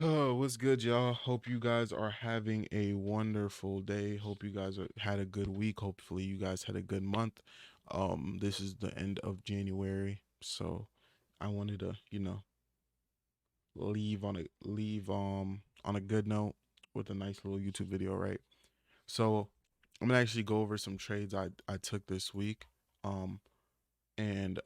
Oh, what's good, y'all? Hope you guys are having a wonderful day. Hope you guys had a good week. Hopefully, you guys had a good month. This is the end of January, so I wanted to, leave on a good note with a nice little YouTube video, right? So I'm gonna actually go over some trades I took this week, um, and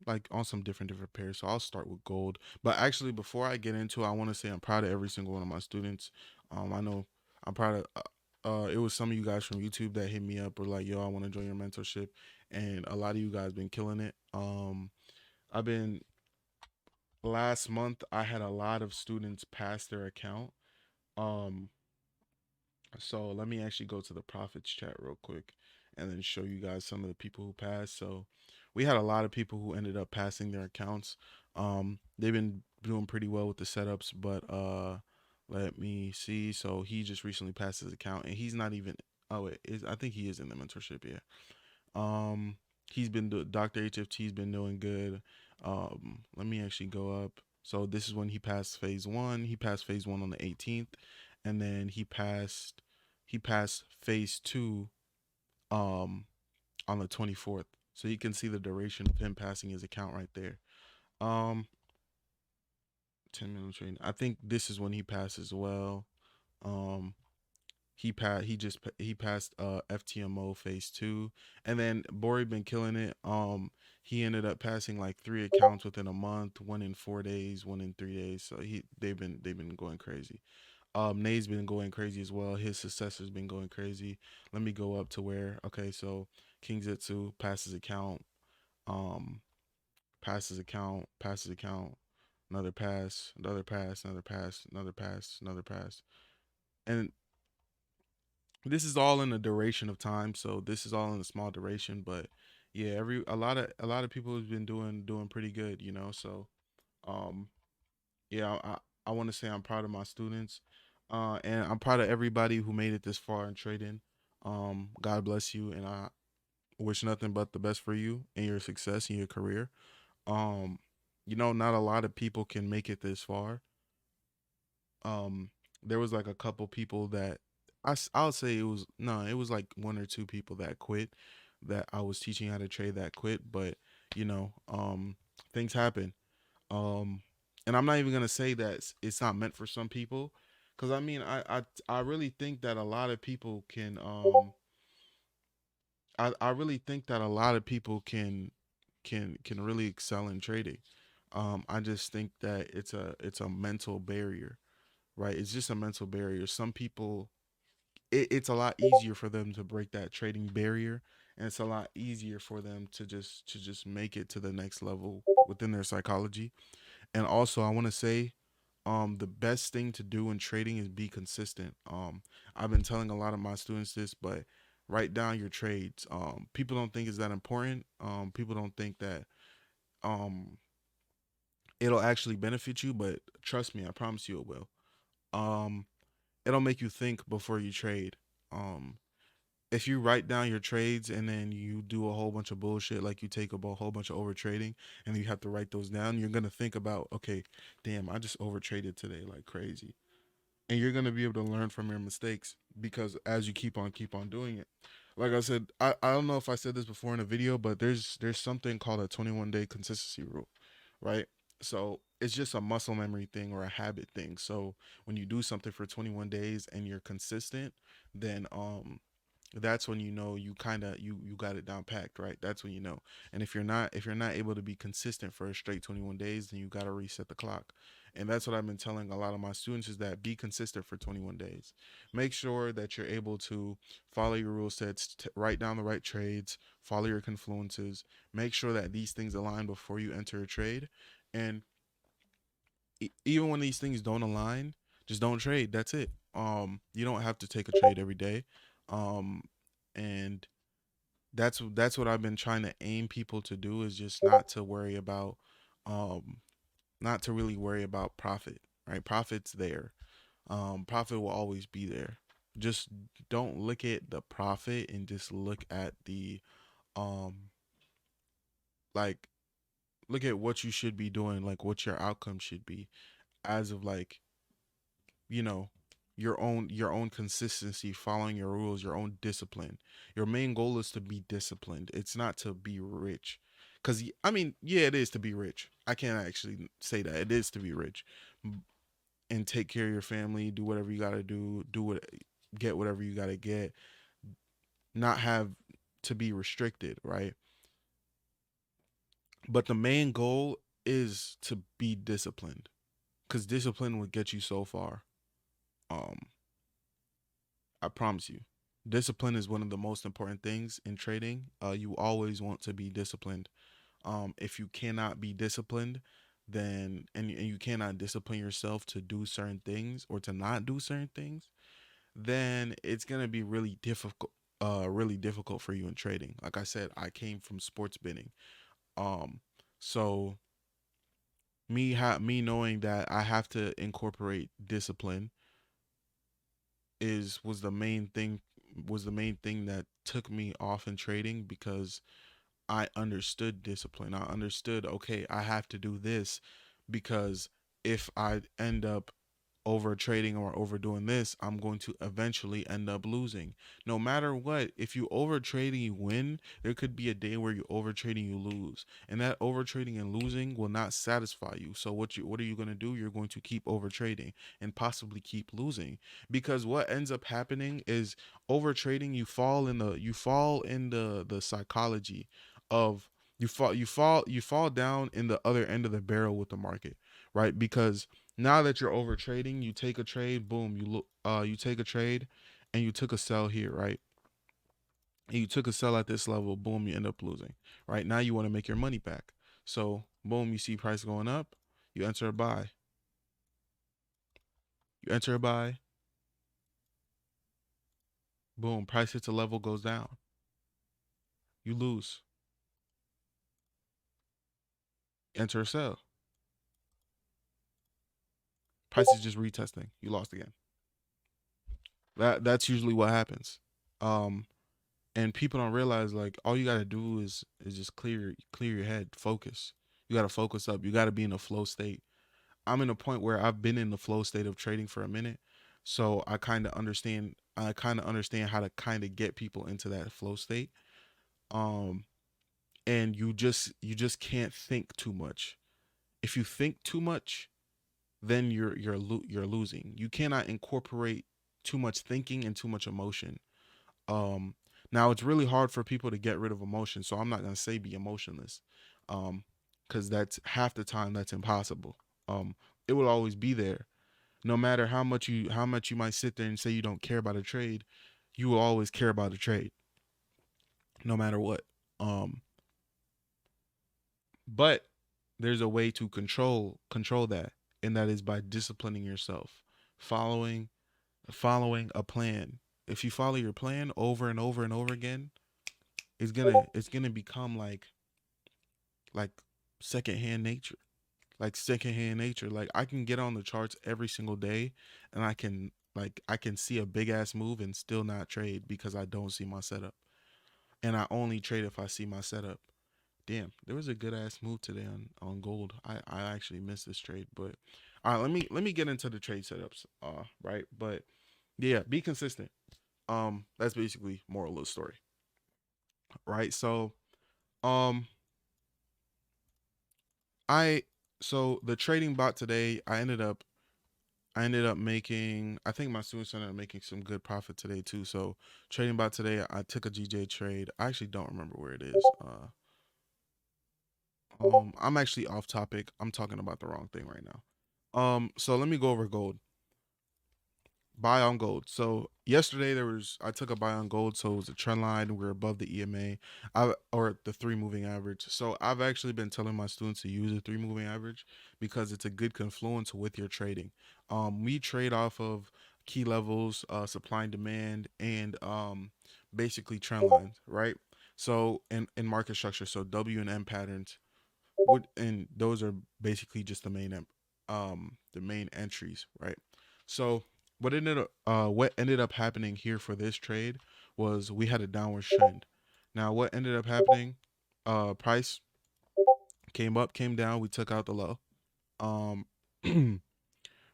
like on some different pairs. So I'll start with gold. But actually, before I get into it, I want to say I'm proud of every single one of my students. I know I'm proud of. It was some of you guys from YouTube that hit me up or like, yo, I want to join your mentorship, and a lot of you guys been killing it. I've been last month. I had a lot of students pass their account. Um, so let me actually go to the profits chat real quick and then show you guys some of the people who passed. So we had a lot of people who ended up passing their accounts. They've been doing pretty well with the setups, but let me see. So he just recently passed his account and he's not even I think he is in the mentorship, yeah. Um he's been Dr. HFT's been doing good. Let me actually go up. So this is when he passed phase 1. He passed phase 1 on the 18th and then he passed phase 2 um on the 24th. So you can see the duration of him passing his account right there. Um 10-minute training. I think this is when he passed as well. Um he passed FTMO phase 2 and then Bori been killing it. He ended up passing like 3 accounts within a month, one in 4 days, one in 3 days. So they've been going crazy. Nay's been going crazy as well. His successor's been going crazy. Let me go up to where okay, so King Zetsu passes account, um, passes account, another pass, another pass, another pass, another pass, another pass. And this is all in a duration of time, so this is all in a small duration, but yeah, a lot of people have been doing pretty good, So um yeah, I want to say I'm proud of my students, and I'm proud of everybody who made it this far in trading. God bless you, and I wish nothing but the best for you and your success in your career. Um, not a lot of people can make it this far. Um, there was like a couple people that I'll say it was no, it was like one or two people that quit that I was teaching how to trade that quit, but you know, um, things happen. Um, and I'm not even gonna say that it's not meant for some people, because I mean, I really think that a lot of people can. I really think that a lot of people can really excel in trading. I just think that it's a mental barrier, right? It's just a mental barrier. Some people, it's a lot easier for them to break that trading barrier, and it's a lot easier for them to just make it to the next level within their psychology. And also, I want to say, the best thing to do in trading is be consistent. I've been telling a lot of my students this, but write down your trades. People don't think it's that important. People don't think that um it'll actually benefit you, but trust me, I promise you it will. Um, it'll make you think before you trade. Um, if you write down your trades and then you do a whole bunch of bullshit, like you take a whole bunch of over trading and you have to write those down, you're gonna think about, okay, damn, I just over traded today like crazy, and you're gonna be able to learn from your mistakes because as you keep on doing it. Like I said, I don't know if I said this before in a video, but there's something called a 21-day consistency rule, right? So it's just a muscle memory thing or a habit thing. So when you do something for 21 days and you're consistent, then that's when you know you kind of you got it down packed, right? That's when you know. And if you're not able to be consistent for a straight 21 days, then you got to reset the clock. And that's what I've been telling a lot of my students is that be consistent for 21 days. Make sure that you're able to follow your rule sets, write down the right trades, follow your confluences, make sure that these things align before you enter a trade. And even when these things don't align, just don't trade. That's it. You don't have to take a trade every day. Um, and that's what I've been trying to aim people to do is just not to worry about, um, not to really worry about profit. Right, profit's there. Profit will always be there. Just don't look at the profit and just look at the um, like look at what you should be doing, like what your outcome should be. as of like, you know, your own consistency, following your rules, your own discipline. Your main goal is to be disciplined. It's not to be rich. Cuz I mean, yeah, it is to be rich. I can't actually say that. It is to be rich and take care of your family, do whatever you got to do what get whatever you got to get, not have to be restricted, right? But the main goal is to be disciplined cuz discipline will get you so far. Um I promise you. Discipline is one of the most important things in trading. You always want to be disciplined. If you cannot be disciplined, then and you cannot discipline yourself to do certain things or to not do certain things, then it's gonna be really difficult for you in trading. Like I said, I came from sports betting. Um, so me knowing that I have to incorporate discipline is was the main thing that took me off in trading because I understood discipline. I understood, okay, I have to do this because if I end up over trading or overdoing this, I'm going to eventually end up losing. No matter what, if you over trade and you win, there could be a day where you over trade and you lose. And that over trading and losing will not satisfy you. So what are you going to do? You're going to keep over trading and possibly keep losing. Because what ends up happening is over trading, you fall in the psychology of you fall down in the other end of the barrel with the market, right? Because now that you're over trading, you take a trade, boom, you take a trade and you took a sell here, right? And you took a sell at this level, boom, you end up losing. Right? Now you want to make your money back. So, boom, you see price going up, you enter a buy. You enter a buy, boom, price hits a level, goes down. You lose. Enter a sell. Price is just retesting. You lost again. That's usually what happens. Um and people don't realize like all you gotta do is just clear your head, focus. You gotta focus up. You gotta be in a flow state. I'm in a point where I've been in the flow state of trading for a minute, so I kind of understand how to kind of get people into that flow state. Um, and you just can't think too much. If you think too much, then you're losing. You cannot incorporate too much thinking and too much emotion. Um, Now it's really hard for people to get rid of emotion, so I'm not gonna say be emotionless, um, because that's half the time that's impossible. It will always be there, no matter how much you might sit there and say you don't care about a trade, you will always care about a trade, no matter what. Um, but there's a way to control that, and that is by disciplining yourself, following following a plan. If you follow your plan over and over and over again, it's gonna become like secondhand nature. Like secondhand nature. Like I can get on the charts every single day and I can see a big ass move and still not trade because I don't see my setup. And I only trade if I see my setup. Damn, there was a good ass move today on gold. I actually missed this trade, but all right, let me get into the trade setups. Right, but yeah, be consistent. That's basically moral of the story, right? So, um, I so the trading bot today, I ended up making, I think my students ended up making some good profit today too. So trading bot today, I took a GJ trade. I actually don't remember where it is. I'm actually off topic. I'm talking about the wrong thing right now. So let me go over gold. Buy on gold. So yesterday I took a buy on gold, so it was a trend line. We're above the EMA, or the three moving average. So I've actually been telling my students to use a three moving average because it's a good confluence with your trading. We trade off of key levels, supply and demand, and basically trend lines, right? So in market structure, so W and M patterns would, and those are basically just the main entries, right? So what ended up happening here for this trade was we had a downward trend. Now what ended up happening, price came up, came down, we took out the low. um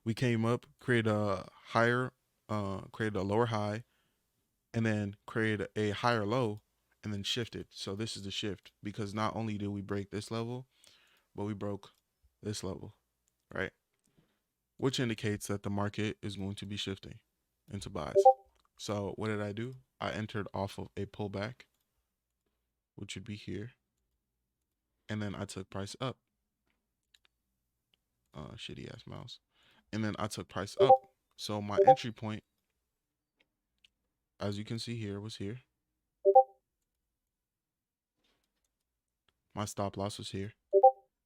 We came up, created a higher, created a lower high, and then created a higher low, and then shifted. So this is the shift because not only did we break this level, but we broke this level, right? Which indicates that the market is going to be shifting into buys. So what did I do? I entered off of a pullback, which would be here, and then I took price up. Shitty ass mouse. And then I took price up. So my entry point, as you can see here, was here. My stop loss was here,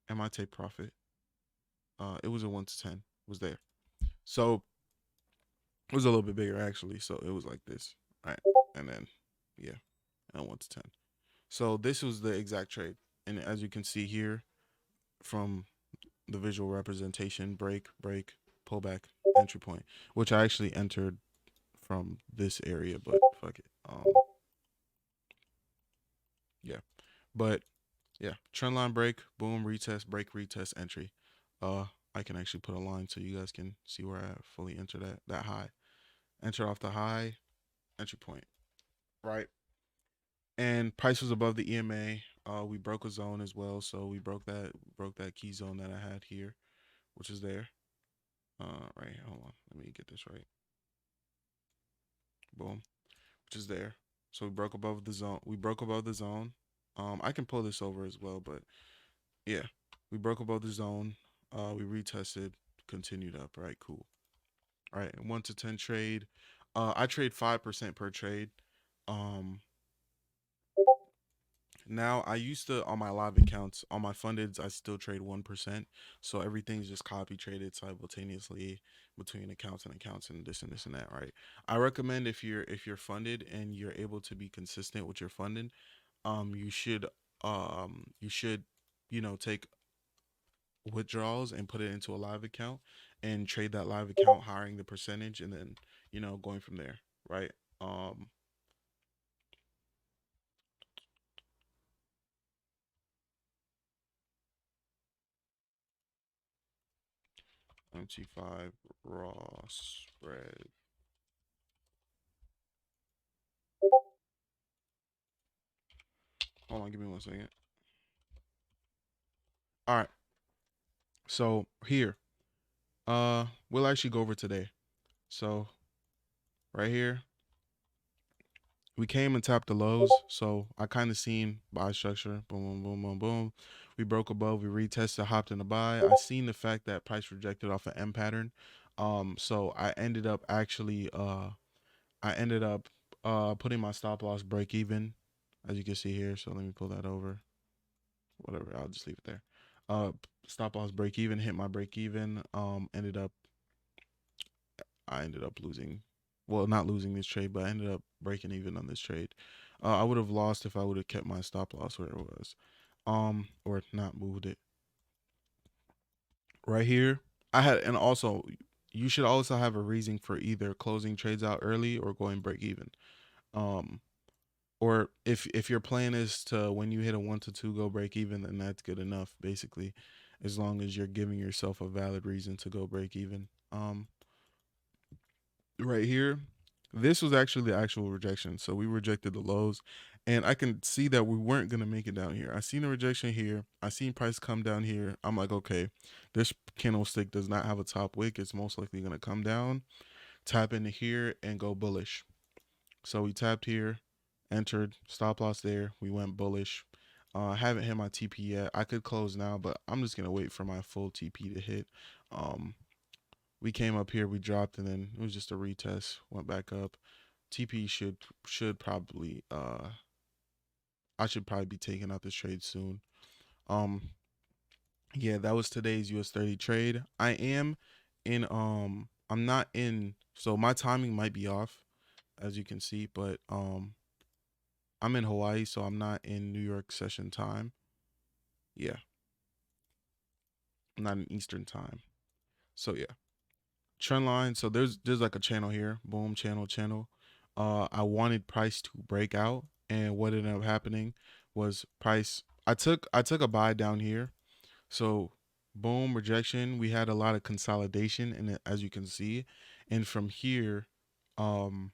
and my take profit, it was a 1 to 10, was there. So it was a little bit bigger actually. So it was like this, right? And then, yeah, and 1 to 10. So this was the exact trade, and as you can see here from the visual representation, break, break, pullback, entry point, which I actually entered from this area, but fuck it. Yeah, but yeah, trend line break, boom, retest, break, retest, entry. Uh, I can actually put a line so you guys can see where I fully enter that high. Enter off the high, entry point, right? And price was above the EMA. We broke a zone as well, so we broke that key zone that I had here, which is there. Right. Hold on. Let me get this right. Boom, which is there. So we broke above the zone. We broke above the zone. I can pull this over as well, but yeah, we broke above the zone. We retested, continued up. Right, cool. All right, 1 to 10 trade. I trade 5% per trade. Um, Now I used to on my live accounts, on my fundeds, I still trade 1%. So everything's just copy traded simultaneously between accounts and this and that, right? I recommend if you're funded and you're able to be consistent with your funding, you should take withdrawals and put it into a live account and trade that live account, hiring the percentage, and then going from there, right? Um 95 raw spread. Hold on, give me 1 second. All right. So here, we'll actually go over today. So right here, we came and tapped the lows. So I kind of seen buy structure. Boom, boom, boom, boom, boom. We broke above. We retested, hopped in the buy. I seen the fact that price rejected off an M pattern. So I ended up putting my stop loss break even, as you can see here. So let me pull that over. Whatever, I'll just leave it there. Uh, Stop loss break even, hit my break even. I ended up losing. Well, not losing this trade, but I ended up breaking even on this trade. I would have lost if I would have kept my stop loss where it was, or not moved it. Right here, I had, and also you should also have a reason for either closing trades out early or going break even. Um, or if your plan is to when you hit a 1 to 2 go break even, then that's good enough, basically, as long as you're giving yourself a valid reason to go break even. Right here, this was actually the actual rejection. So we rejected the lows, and I can see that we weren't gonna make it down here. I seen the rejection here. I seen price come down here. I'm like, okay, this candlestick does not have a top wick. It's most likely gonna come down, tap into here, and go bullish. So we tapped here, entered, stop loss there. We went bullish. I haven't hit my TP yet. I could close now, but I'm just gonna wait for my full TP to hit. Um, we came up here, we dropped, and then it was just a retest. Went back up. TP should probably I should probably be taking out this trade soon. Um, yeah, that was today's US 30 trade. I am in I'm not in, so my timing might be off, as you can see, but I'm in Hawaii, so I'm not in New York session time. Yeah, I'm not in Eastern time. So yeah. Trend line. So there's like a channel here. Boom, channel. I wanted price to break out, and what ended up happening was price. I took a buy down here. So Boom, rejection. We had a lot of consolidation in it, as you can see. And from here, um,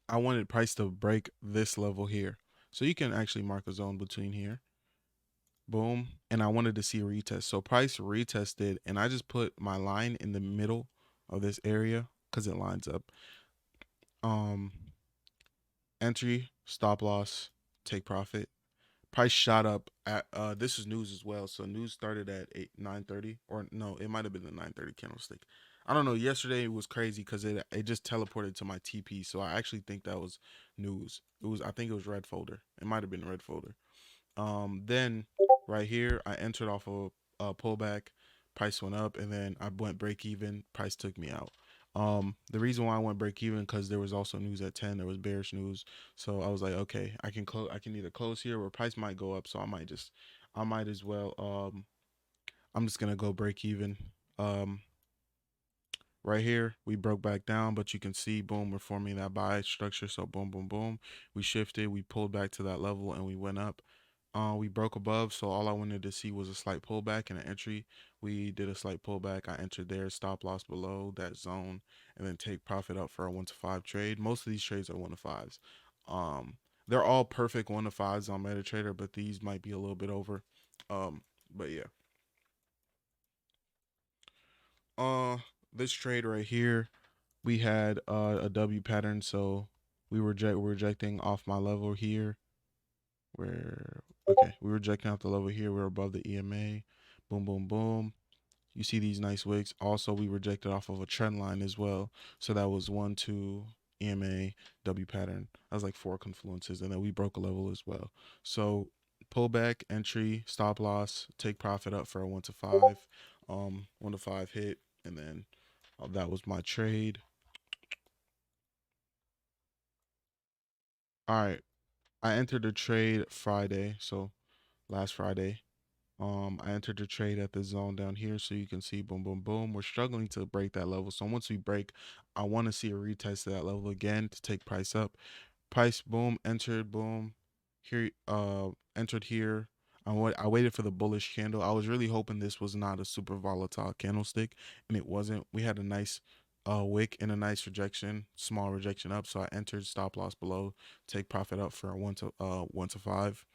I wanted price to break this level here. So you can actually mark a zone between here. Boom. And I wanted to see a retest. So price retested, and I just put my line in the middle of this area because it lines up. Um, Entry, stop loss, take profit. Price shot up at this is news as well. So news started at 9:30, or no, it might have been the 9:30 candlestick. I don't know. Yesterday it was crazy because it just teleported to my TP. So I actually think that was news. It was, I think it was red folder. It might have been red folder. Then right here, I entered off of a pullback. Price went up, and then I went break even. Price took me out. The reason why I went break even because there was also news at 10. There was bearish news, so I was like, okay, I can close. I can either close here or price might go up. So I might as well. I'm just gonna go break even. Um, right here, we broke back down, but you can see, boom, we're forming that buy structure. So boom, boom, boom. We shifted, we pulled back to that level, and we went up. We broke above, so all I wanted to see was a slight pullback and an entry. We did a slight pullback. I entered there, stop loss below that zone, and then take profit up for a 1 to 5 trade. Most of these trades are 1 to 5s. Um, they're all perfect 1 to 5s on MetaTrader, but these might be a little bit over. But yeah. Uh, this trade right here, we had a W pattern, so we're rejecting off my level here. Where okay, we were rejecting out the level here. We're above the EMA. Boom, boom, boom. You see these nice wicks. Also, we rejected off of a trend line as well. So that was 1, 2, EMA, W pattern. That was like 4 confluences, and then we broke a level as well. So pullback, entry, stop loss, take profit up for a 1 to 5. 1 to 5 hit, and then that was my trade. All right, I entered the trade Friday, so last Friday. I entered the trade at the zone down here, so you can see boom, boom, boom. We're struggling to break that level. So once we break, I want to see a retest of that level again to take price up. Price boom, entered boom. Here, entered here. I waited for the bullish candle. I was really hoping this was not a super volatile candlestick, and it wasn't. We had a nice wick and a nice rejection, small rejection up. So I entered stop loss below, take profit up for a 1 to 5.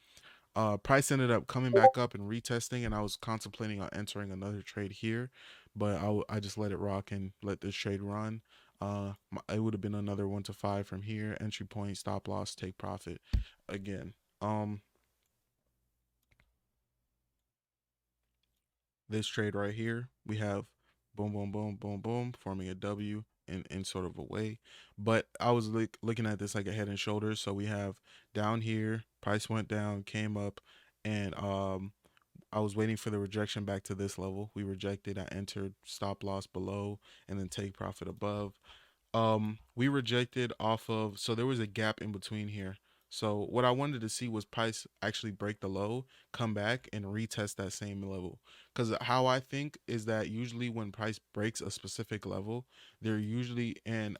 Price ended up coming back up and retesting, and I was contemplating on entering another trade here, but I just let it rock and let this trade run. It would have been another 1 to 5 from here. Entry point, stop loss, take profit again. Um, this trade right here, we have boom, boom, boom, boom, boom, forming a W in sort of a way. But I was looking at this like a head and shoulders. So we have down here, price went down, came up, and I was waiting for the rejection back to this level. We rejected. I entered stop loss below and then take profit above. We rejected off of, so there was a gap in between here. So what I wanted to see was price actually break the low, come back and retest that same level. Because how I think is that usually when price breaks a specific level, they're usually in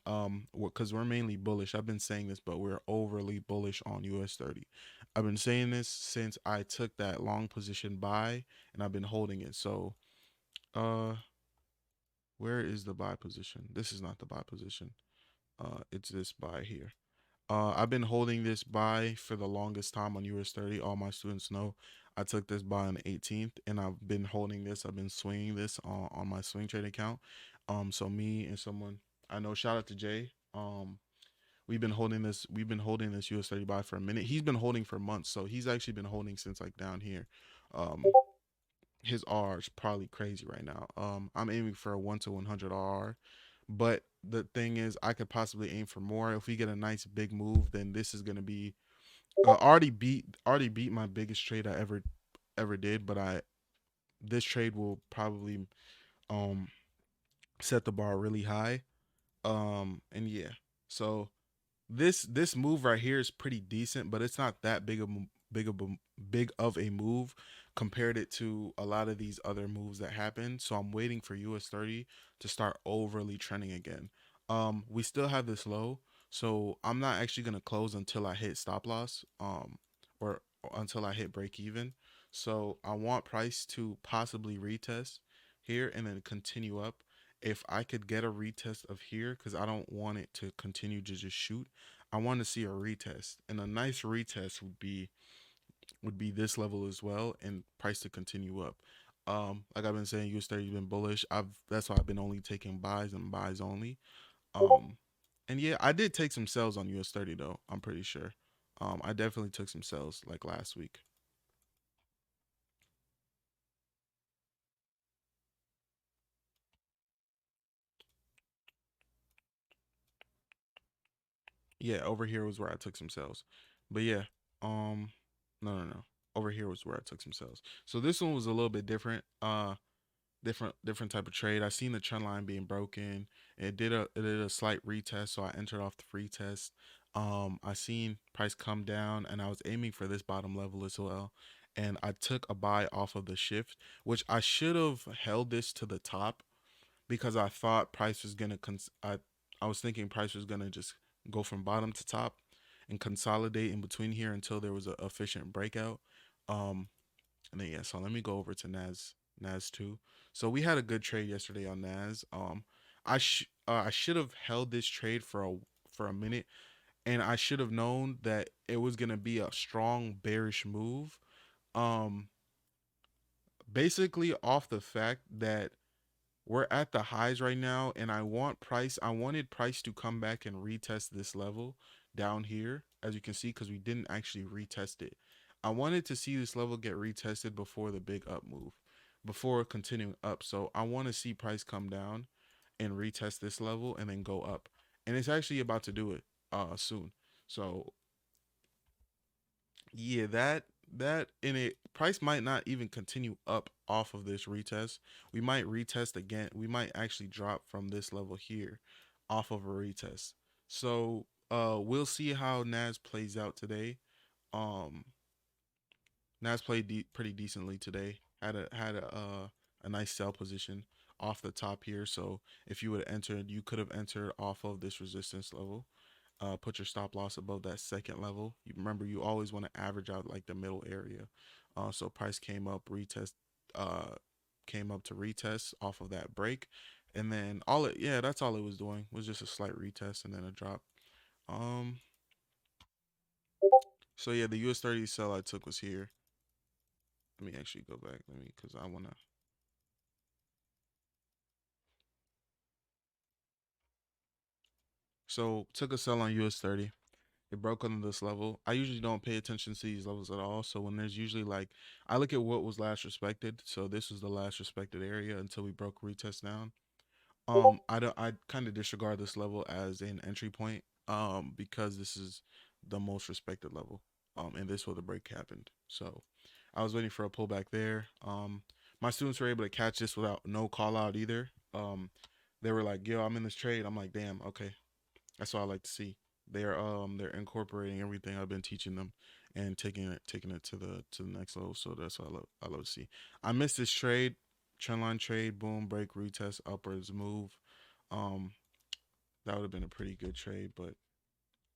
because we're mainly bullish. I've been saying this, but we're overly bullish on US 30. I've been saying this since I took that long position buy and I've been holding it. So uh where is the buy position? This is not the buy position. It's this buy here. I've been holding this buy for the longest time on US 30. All my students know I took this buy on the 18th, and I've been holding this. I've been swinging this on my swing trade account. So me and someone I know, shout out to Jay. We've been holding this. We've been holding this US 30 buy for a minute. He's been holding for months, so he's actually been holding since like down here. Um, his R is probably crazy right now. I'm aiming for a 1 to 100 R, but the thing is, I could possibly aim for more. If we get a nice big move, then this is gonna be already beat my biggest trade I ever did. But I this trade will probably um set the bar really high. And yeah, so this move right here is pretty decent, but it's not that big of a move compared it to a lot of these other moves that happen. So I'm waiting for US 30 to start overly trending again. We still have this low, so I'm not actually gonna close until I hit stop loss, or until I hit break even. So I want price to possibly retest here and then continue up. If I could get a retest of here, because I don't want it to continue to just shoot, I want to see a retest, and a nice retest would be this level as well, and price to continue up. Like I've been saying, US30 has been bullish. I've That's why I've been only taking buys and buys only. Um, and yeah, I did take some sells on US30 though. I'm pretty sure. I definitely took some sells like last week. Yeah, over here was where I took some sells. But yeah, um, no. Over here was where I took some sells. So this one was a little bit different. Different type of trade. I seen the trend line being broken. It did a slight retest, so I entered off the free test. I seen price come down, and I was aiming for this bottom level as well. And I took a buy off of the shift, which I should have held this to the top because I thought price was gonna. I was thinking price was gonna just go from bottom to top and consolidate in between here until there was a efficient breakout. Um, and then yeah, so let me go over to Nas two. So we had a good trade yesterday on Nas. I should have held this trade for a minute, and I should have known that it was gonna be a strong bearish move. Um, Basically off the fact that we're at the highs right now, and I wanted price to come back and retest this level down here, as you can see, because we didn't actually retest it. I wanted to see this level get retested before the big up move, before continuing up. So I want to see price come down and retest this level and then go up. And it's actually about to do it soon. So yeah, that and it price might not even continue up off of this retest. We might retest again. We might actually drop from this level here off of a retest. So we'll see how Nas plays out today. Um Nas played pretty decently today. Had a nice sell position off the top here. So if you would have entered, you could have entered off of this resistance level. Put your stop loss above that second level. You remember, you always want to average out like the middle area. So price uh, came up to retest off of that break, and then that's all it was doing was just a slight retest and then a drop. Um, so yeah, the US30 sell I took was here. Let me actually go back. Let me because I wanna. So took a sell on US30. It broke under this level. I usually don't pay attention to these levels at all. So when there's usually like, I look at what was last respected. So this was the last respected area until we broke retest down. I kind of disregard this level as an entry point. Because this is the most respected level. And this where the break happened. So I was waiting for a pullback there. My students were able to catch this without no call out either. They were like, "Yo, I'm in this trade." I'm like, "Damn, okay." That's what I like to see. They're incorporating everything I've been teaching them and taking it to the next level. So that's what I love to see. I missed this trade, trendline trade, boom, break, retest, upwards move. Um, that would have been a pretty good trade, but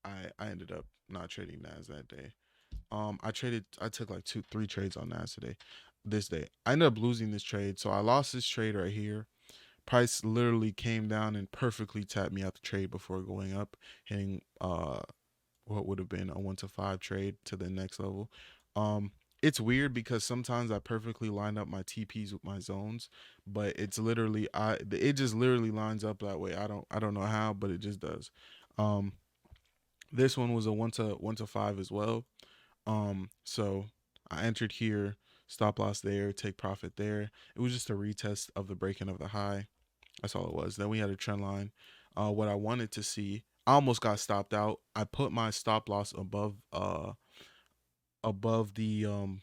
I ended up not trading Nas that day. I took like two, three trades on Nas today. This day, I ended up losing this trade, so I lost this trade right here. Price literally came down and perfectly tapped me out the trade before going up, hitting what would have been a 1 to 5 trade to the next level. Um, it's weird because sometimes I perfectly line up my TPs with my zones, but it just literally lines up that way. I don't know how, but it just does. Um, this one was a 1 to 5 as well. So I entered here, stop loss there, take profit there. It was just a retest of the breaking of the high. That's all it was. Then we had a trend line. What I wanted to see, I almost got stopped out. I put my stop loss above uh the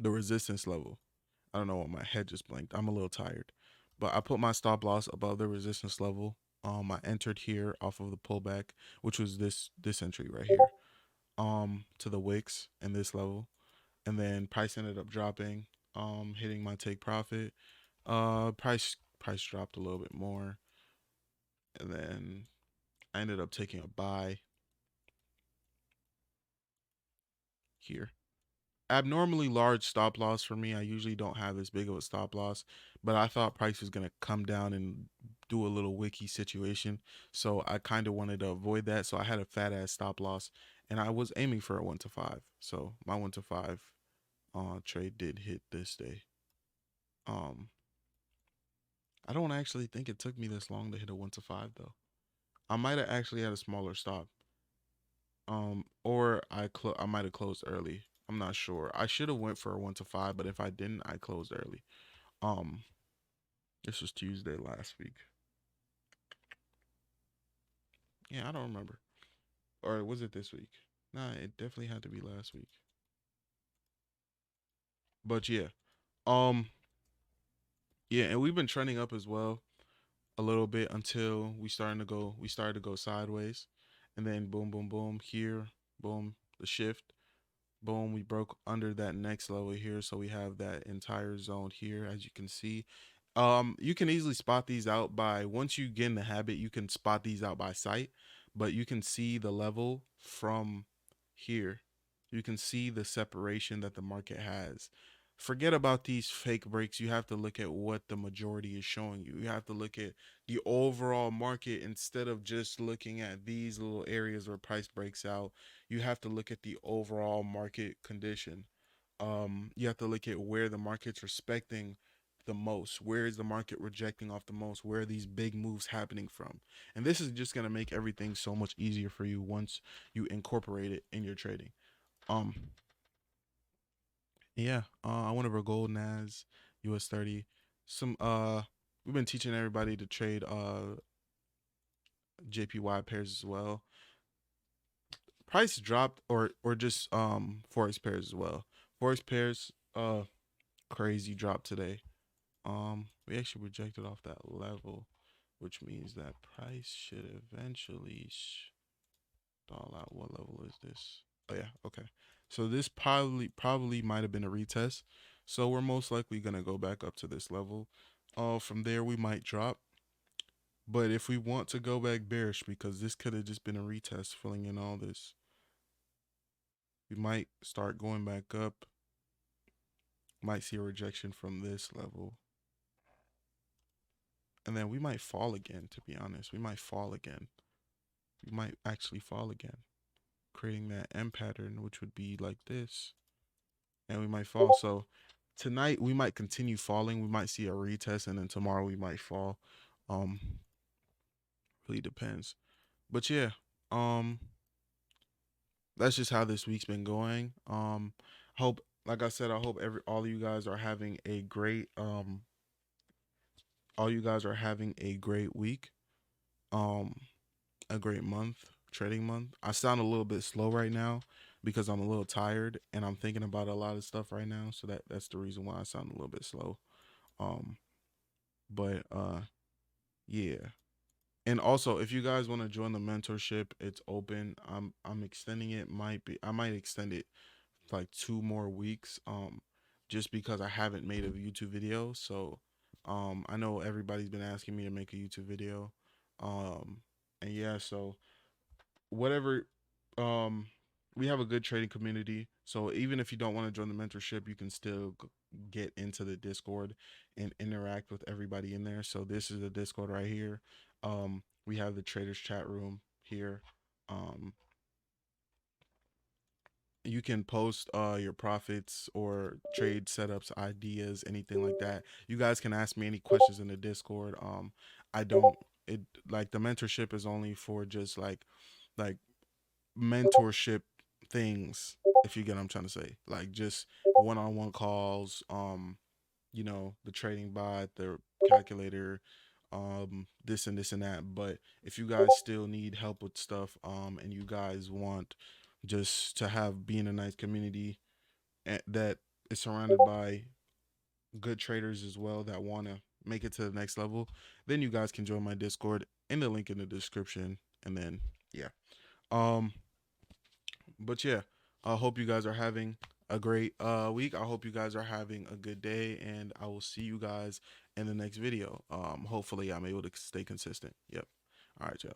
resistance level. I don't know why my head just blinked. I'm a little tired. But I put my stop loss above the resistance level. I entered here off of the pullback, which was this entry right here. To the wicks in this level. And then price ended up dropping, hitting my take profit. Price dropped a little bit more, and then I ended up taking a buy. here. Abnormally large stop loss for me. I usually don't have this big of a stop loss, but I thought price was gonna come down and do a little wiki situation, so I kind of wanted to avoid that. So I had a fat ass stop loss, and I was aiming for a 1 to 5. So my 1 to 5 trade did hit this day. Um, I don't actually think it took me this long to hit a 1 to 5 though. I might have actually had a smaller stop. Or I might have closed early. I'm not sure. I should have went for a 1 to 5, but if I didn't, I closed early. Um, this was Tuesday last week. Yeah, I don't remember. Or was it this week? Nah, it definitely had to be last week. But yeah. Um, yeah, and we've been trending up as well a little bit until we started to go sideways. And then boom, boom, boom, here, boom, the shift. Boom, we broke under that next level here, so we have that entire zone here, as you can see. You can easily spot these out by, once you get in the habit, you can spot these out by sight, but you can see the level from here. You can see the separation that the market has. Forget about these fake breaks. You have to look at what the majority is showing you. You have to look at the overall market instead of just looking at these little areas where price breaks out. You have to look at the overall market condition. You have to look at where the market's respecting the most. Where is the market rejecting off the most? Where are these big moves happening from? And this is just gonna make everything so much easier for you once you incorporate it in your trading. Um, yeah. I went over gold, Nas, US 30. Some we've been teaching everybody to trade JPY pairs as well. Price dropped, or just forex pairs as well. Forex pairs crazy drop today. We actually rejected off that level, which means that price should eventually stall out. What level is this? Oh yeah, okay. So this probably might have been a retest. So we're most likely gonna go back up to this level. From there we might drop. But if we want to go back bearish, because this could have just been a retest filling in all this, we might start going back up. Might see a rejection from this level. And then we might fall again, to be honest. We might fall again. We might actually fall again, creating that M pattern, which would be like this. And we might fall. So tonight we might continue falling. We might see a retest, and then tomorrow we might fall. Um, really depends. But yeah, um, that's just how this week's been going. Hope, like I said, I hope all of you guys are having a great all you guys are having a great week. Um, a great month, trading month. I sound a little bit slow right now because I'm a little tired and I'm thinking about a lot of stuff right now. So that's the reason why I sound a little bit slow. Um, but yeah. And also, if you guys want to join the mentorship, it's open. I'm extending it. I might extend it like 2 more weeks. Just because I haven't made a YouTube video. So I know everybody's been asking me to make a YouTube video. Um, and yeah, so whatever, um we have a good trading community, so even if you don't want to join the mentorship, you can still get into the Discord and interact with everybody in there. So this is the Discord right here. We have the traders chat room here. um you can post your profits or trade setups, ideas, anything like that. You guys can ask me any questions in the Discord. I don't it like the mentorship is only for just like mentorship things, if you get what I'm trying to say, like just one-on-one calls, the trading bot, the calculator, this and this and that. But if you guys still need help with stuff, and you guys want just to have be in a nice community that is surrounded by good traders as well that want to make it to the next level, then you guys can join my Discord in the link in the description. And then yeah. um but yeah, I hope you guys are having a great week. I hope you guys are having a good day, and I will see you guys in the next video. Hopefully I'm able to stay consistent. Yep. All right, y'all.